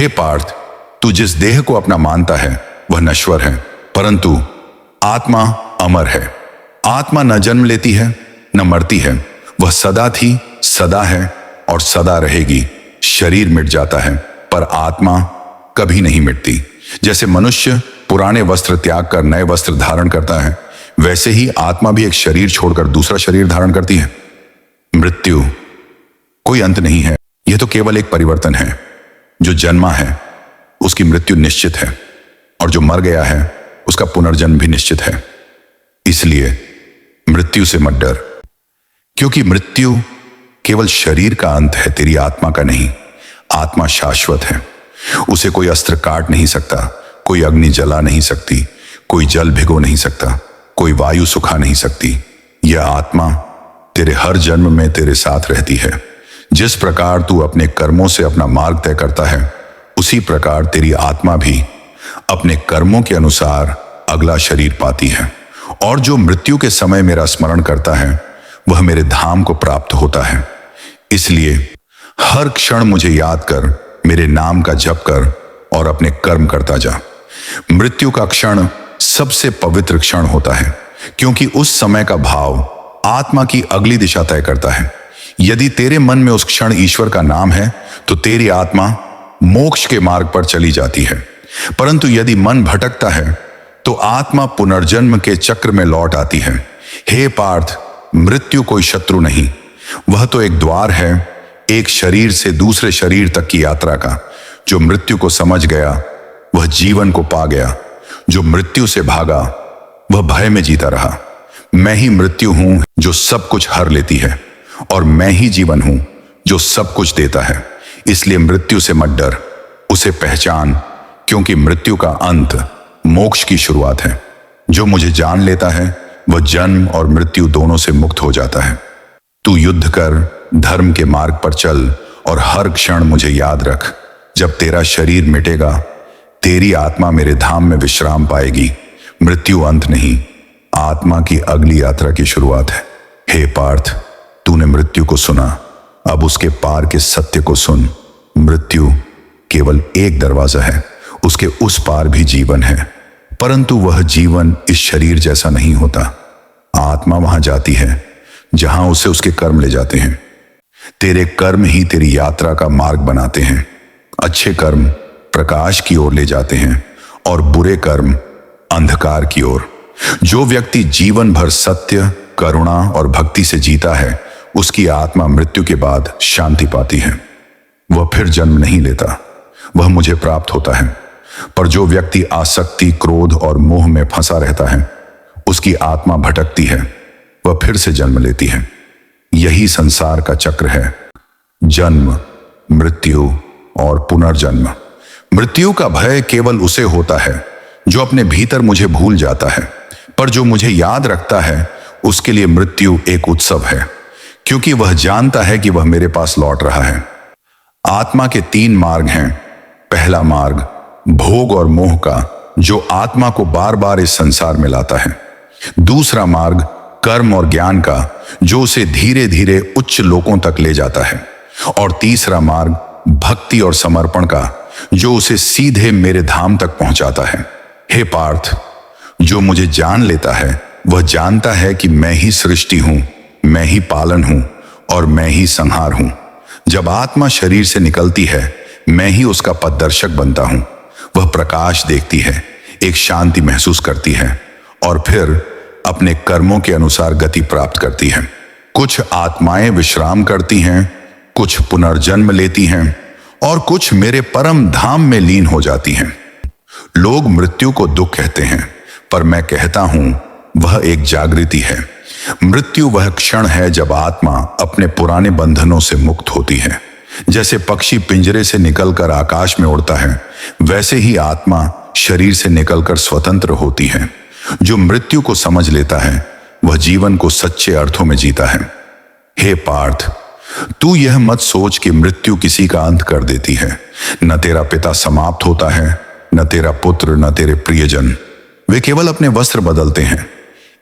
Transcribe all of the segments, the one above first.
हे पार्थ, तू जिस देह को अपना मानता है वह नश्वर है, परंतु आत्मा अमर है। आत्मा न जन्म लेती है न मरती है, वह सदा थी, सदा है और सदा रहेगी। शरीर मिट जाता है पर आत्मा कभी नहीं मिटती। जैसे मनुष्य पुराने वस्त्र त्याग कर नए वस्त्र धारण करता है, वैसे ही आत्मा भी एक शरीर छोड़कर दूसरा शरीर धारण करती है। मृत्यु कोई अंत नहीं है, यह तो केवल एक परिवर्तन है। जो जन्मा है उसकी मृत्यु निश्चित है, और जो मर गया है उसका पुनर्जन्म भी निश्चित है। इसलिए मृत्यु से मत डर, क्योंकि मृत्यु केवल शरीर का अंत है, तेरी आत्मा का नहीं। आत्मा शाश्वत है, उसे कोई अस्त्र काट नहीं सकता, कोई अग्नि जला नहीं सकती, कोई जल भिगो नहीं सकता, कोई वायु सुखा नहीं सकती। यह आत्मा तेरे हर जन्म में तेरे साथ रहती है। जिस प्रकार तू अपने कर्मों से अपना मार्ग तय करता है, उसी प्रकार तेरी आत्मा भी अपने कर्मों के अनुसार अगला शरीर पाती है। और जो मृत्यु के समय मेरा स्मरण करता है वह मेरे धाम को प्राप्त होता है। इसलिए हर क्षण मुझे याद कर, मेरे नाम का जप कर और अपने कर्म करता जा। मृत्यु का क्षण सबसे पवित्र क्षण होता है, क्योंकि उस समय का भाव आत्मा की अगली दिशा तय करता है। यदि तेरे मन में उस क्षण ईश्वर का नाम है तो तेरी आत्मा मोक्ष के मार्ग पर चली जाती है। परंतु यदि मन भटकता है तो आत्मा पुनर्जन्म के चक्र में लौट आती है। हे पार्थ, मृत्यु कोई शत्रु नहीं, वह तो एक द्वार है, एक शरीर से दूसरे शरीर तक की यात्रा का। जो मृत्यु को समझ गया वह जीवन को पा गया, जो मृत्यु से भागा वह भय में जीता रहा। मैं ही मृत्यु हूं जो सब कुछ हर लेती है, और मैं ही जीवन हूं जो सब कुछ देता है। इसलिए मृत्यु से मत डर, उसे पहचान, क्योंकि मृत्यु का अंत मोक्ष की शुरुआत है। जो मुझे जान लेता है वह जन्म और मृत्यु दोनों से मुक्त हो जाता है। तू युद्ध कर, धर्म के मार्ग पर चल और हर क्षण मुझे याद रख। जब तेरा शरीर मिटेगा तेरी आत्मा मेरे धाम में विश्राम पाएगी। मृत्यु अंत नहीं, आत्मा की अगली यात्रा की शुरुआत है। हे पार्थ, तूने मृत्यु को सुना, अब उसके पार के सत्य को सुन। मृत्यु केवल एक दरवाजा है, उसके उस पार भी जीवन है, परंतु वह जीवन इस शरीर जैसा नहीं होता। आत्मा वहां जाती है जहां उसे उसके कर्म ले जाते हैं। तेरे कर्म ही तेरी यात्रा का मार्ग बनाते हैं। अच्छे कर्म प्रकाश की ओर ले जाते हैं और बुरे कर्म अंधकार की ओर। जो व्यक्ति जीवन भर सत्य, करुणा और भक्ति से जीता है, उसकी आत्मा मृत्यु के बाद शांति पाती है। वह फिर जन्म नहीं लेता, वह मुझे प्राप्त होता है। पर जो व्यक्ति आसक्ति, क्रोध और मोह में फंसा रहता है, उसकी आत्मा भटकती है, वह फिर से जन्म लेती है। यही संसार का चक्र है, जन्म, मृत्यु और पुनर्जन्म। मृत्यु का भय केवल उसे होता है जो अपने भीतर मुझे भूल जाता है, पर जो मुझे याद रखता है उसके लिए मृत्यु एक उत्सव है, क्योंकि वह जानता है कि वह मेरे पास लौट रहा है। आत्मा के 3 मार्ग हैं। पहला मार्ग भोग और मोह का, जो आत्मा को बार बार इस संसार में लाता है। दूसरा मार्ग कर्म और ज्ञान का, जो उसे धीरे धीरे उच्च लोकों तक ले जाता है। और तीसरा मार्ग भक्ति और समर्पण का, जो उसे सीधे मेरे धाम तक पहुंचाता है। हे पार्थ, जो मुझे जान लेता है वह जानता है कि मैं ही सृष्टि हूं, मैं ही पालन हूं और मैं ही संहार हूं। जब आत्मा शरीर से निकलती है, मैं ही उसका पथदर्शक बनता हूं। वह प्रकाश देखती है, एक शांति महसूस करती है और फिर अपने कर्मों के अनुसार गति प्राप्त करती है। कुछ आत्माएं विश्राम करती हैं, कुछ पुनर्जन्म लेती हैं और कुछ मेरे परम धाम में लीन हो जाती हैं। लोग मृत्यु को दुख कहते हैं, पर मैं कहता हूं वह एक जागृति है। मृत्यु वह क्षण है जब आत्मा अपने पुराने बंधनों से मुक्त होती है। जैसे पक्षी पिंजरे से निकलकर आकाश में उड़ता है, वैसे ही आत्मा शरीर से निकलकर स्वतंत्र होती है। जो मृत्यु को समझ लेता है वह जीवन को सच्चे अर्थों में जीता है। हे पार्थ, तू यह मत सोच कि मृत्यु किसी का अंत कर देती है। न तेरा पिता समाप्त होता है, न तेरा पुत्र, न तेरे प्रियजन। वे केवल अपने वस्त्र बदलते हैं,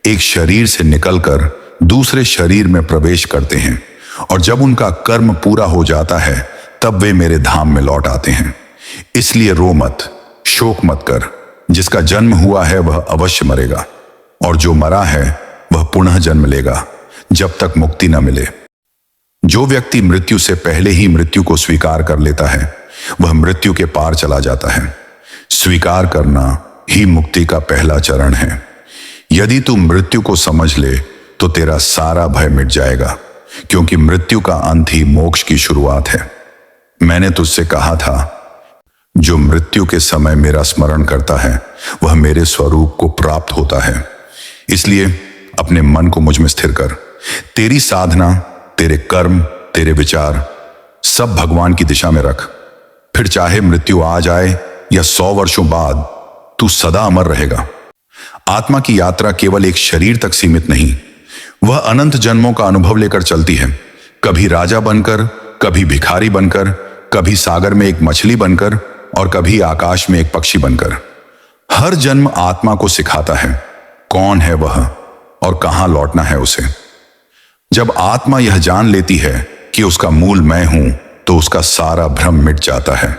एक शरीर से निकलकर दूसरे शरीर में प्रवेश करते हैं, और जब उनका कर्म पूरा हो जाता है तब वे मेरे धाम में लौट आते हैं। इसलिए रो मत, शोक मत कर। जिसका जन्म हुआ है वह अवश्य मरेगा, और जो मरा है वह पुनः जन्म लेगा जब तक मुक्ति न मिले। जो व्यक्ति मृत्यु से पहले ही मृत्यु को स्वीकार कर लेता है वह मृत्यु के पार चला जाता है। स्वीकार करना ही मुक्ति का पहला चरण है। यदि तू मृत्यु को समझ ले तो तेरा सारा भय मिट जाएगा, क्योंकि मृत्यु का अंत ही मोक्ष की शुरुआत है। मैंने तुझसे कहा था, जो मृत्यु के समय मेरा स्मरण करता है वह मेरे स्वरूप को प्राप्त होता है। इसलिए अपने मन को मुझ में स्थिर कर। तेरी साधना, तेरे कर्म, तेरे विचार सब भगवान की दिशा में रख। फिर चाहे मृत्यु आ जाए या 100 वर्षों बाद, तू सदा अमर रहेगा। आत्मा की यात्रा केवल एक शरीर तक सीमित नहीं, वह अनंत जन्मों का अनुभव लेकर चलती है। कभी राजा बनकर, कभी भिखारी बनकर, कभी सागर में एक मछली बनकर और कभी आकाश में एक पक्षी बनकर। हर जन्म आत्मा को सिखाता है कौन है वह और कहां लौटना है उसे। जब आत्मा यह जान लेती है कि उसका मूल मैं हूं, तो उसका सारा भ्रम मिट जाता है।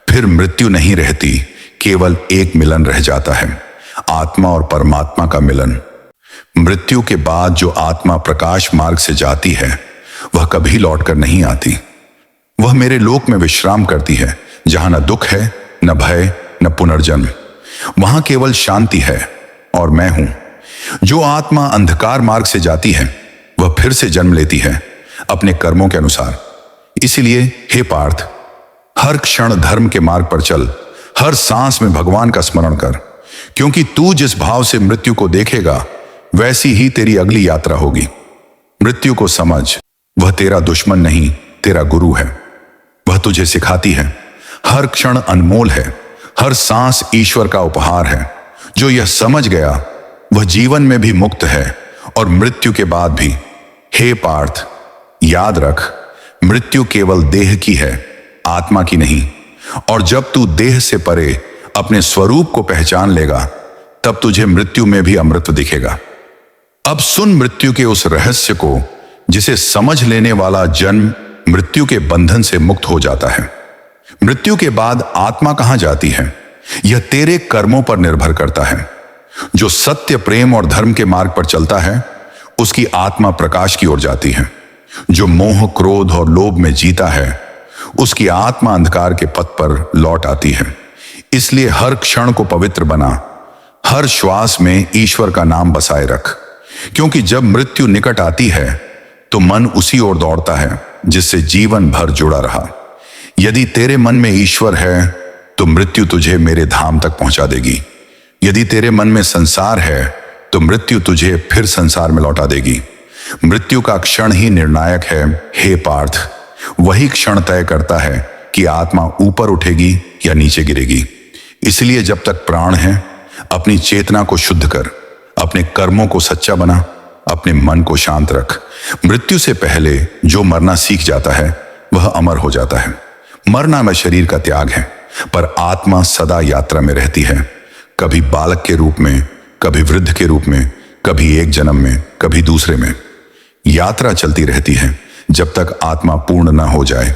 फिर मृत्यु नहीं रहती, केवल एक मिलन रह जाता है, आत्मा और परमात्मा का मिलन। मृत्यु के बाद जो आत्मा प्रकाश मार्ग से जाती है वह कभी लौटकर नहीं आती। वह मेरे लोक में विश्राम करती है, जहां न दुख है, न भय, न पुनर्जन्म। वहां केवल शांति है और मैं हूं। जो आत्मा अंधकार मार्ग से जाती है वह फिर से जन्म लेती है अपने कर्मों के अनुसार। इसलिए हे पार्थ, हर क्षण धर्म के मार्ग पर चल, हर सांस में भगवान का स्मरण कर, क्योंकि तू जिस भाव से मृत्यु को देखेगा वैसी ही तेरी अगली यात्रा होगी। मृत्यु को समझ, वह तेरा दुश्मन नहीं, तेरा गुरु है। वह तुझे सिखाती है हर क्षण अनमोल है, हर सांस ईश्वर का उपहार है। जो यह समझ गया वह जीवन में भी मुक्त है और मृत्यु के बाद भी। हे पार्थ, याद रख, मृत्यु केवल देह की है, आत्मा की नहीं। और जब तू देह से परे अपने स्वरूप को पहचान लेगा तब तुझे मृत्यु में भी अमृत दिखेगा। अब सुन मृत्यु के उस रहस्य को जिसे समझ लेने वाला जन्म मृत्यु के बंधन से मुक्त हो जाता है। मृत्यु के बाद आत्मा कहां जाती है यह तेरे कर्मों पर निर्भर करता है। जो सत्य, प्रेम और धर्म के मार्ग पर चलता है उसकी आत्मा प्रकाश की ओर जाती है। जो मोह, क्रोध और लोभ में जीता है उसकी आत्मा अंधकार के पथ पर लौट आती है। इसलिए हर क्षण को पवित्र बना, हर श्वास में ईश्वर का नाम बसाए रख, क्योंकि जब मृत्यु निकट आती है तो मन उसी ओर दौड़ता है जिससे जीवन भर जुड़ा रहा। यदि तेरे मन में ईश्वर है तो मृत्यु तुझे मेरे धाम तक पहुंचा देगी। यदि तेरे मन में संसार है तो मृत्यु तुझे फिर संसार में लौटा देगी। मृत्यु का क्षण ही निर्णायक है हे पार्थ। वही क्षण तय करता है कि आत्मा ऊपर उठेगी या नीचे गिरेगी। इसलिए जब तक प्राण है अपनी चेतना को शुद्ध कर, अपने कर्मों को सच्चा बना, अपने मन को शांत रख। मृत्यु से पहले जो मरना सीख जाता है वह अमर हो जाता है। मरना में शरीर का त्याग है, पर आत्मा सदा यात्रा में रहती है, कभी बालक के रूप में, कभी वृद्ध के रूप में, कभी एक जन्म में, कभी दूसरे में। यात्रा चलती रहती है जब तक आत्मा पूर्ण न हो जाए।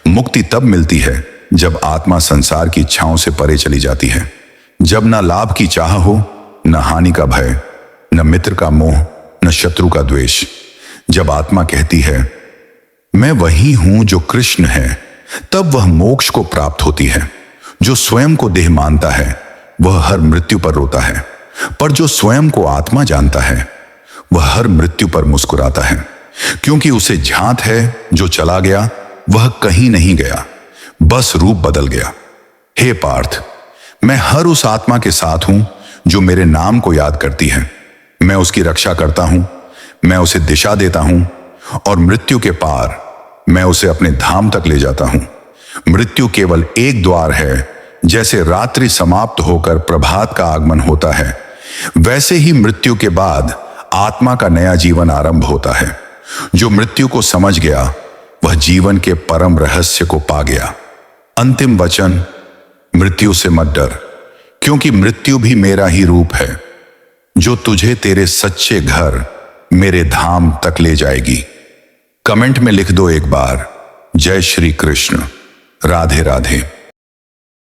मुक्ति तब मिलती है जब आत्मा संसार की इच्छाओं से परे चली जाती है, जब न लाभ की चाह हो, न हानि का भय, न मित्र का मोह, न शत्रु का द्वेष। जब आत्मा कहती है मैं वही हूं जो कृष्ण है, तब वह मोक्ष को प्राप्त होती है। जो स्वयं को देह मानता है वह हर मृत्यु पर रोता है, पर जो स्वयं को आत्मा जानता है वह हर मृत्यु पर मुस्कुराता है, क्योंकि उसे झांत है जो चला गया वह कहीं नहीं गया, बस रूप बदल गया। हे पार्थ, मैं हर उस आत्मा के साथ हूं जो मेरे नाम को याद करती है। मैं उसकी रक्षा करता हूं, मैं उसे दिशा देता हूं और मृत्यु के पार मैं उसे अपने धाम तक ले जाता हूं। मृत्यु केवल एक द्वार है। जैसे रात्रि समाप्त होकर प्रभात का आगमन होता है, वैसे ही मृत्यु के बाद आत्मा का नया जीवन आरंभ होता है। जो मृत्यु को समझ गया वह जीवन के परम रहस्य को पा गया। अंतिम वचन, मृत्यु से मत डर, क्योंकि मृत्यु भी मेरा ही रूप है, जो तुझे तेरे सच्चे घर मेरे धाम तक ले जाएगी। कमेंट में लिख दो एक बार, जय श्री कृष्ण, राधे राधे।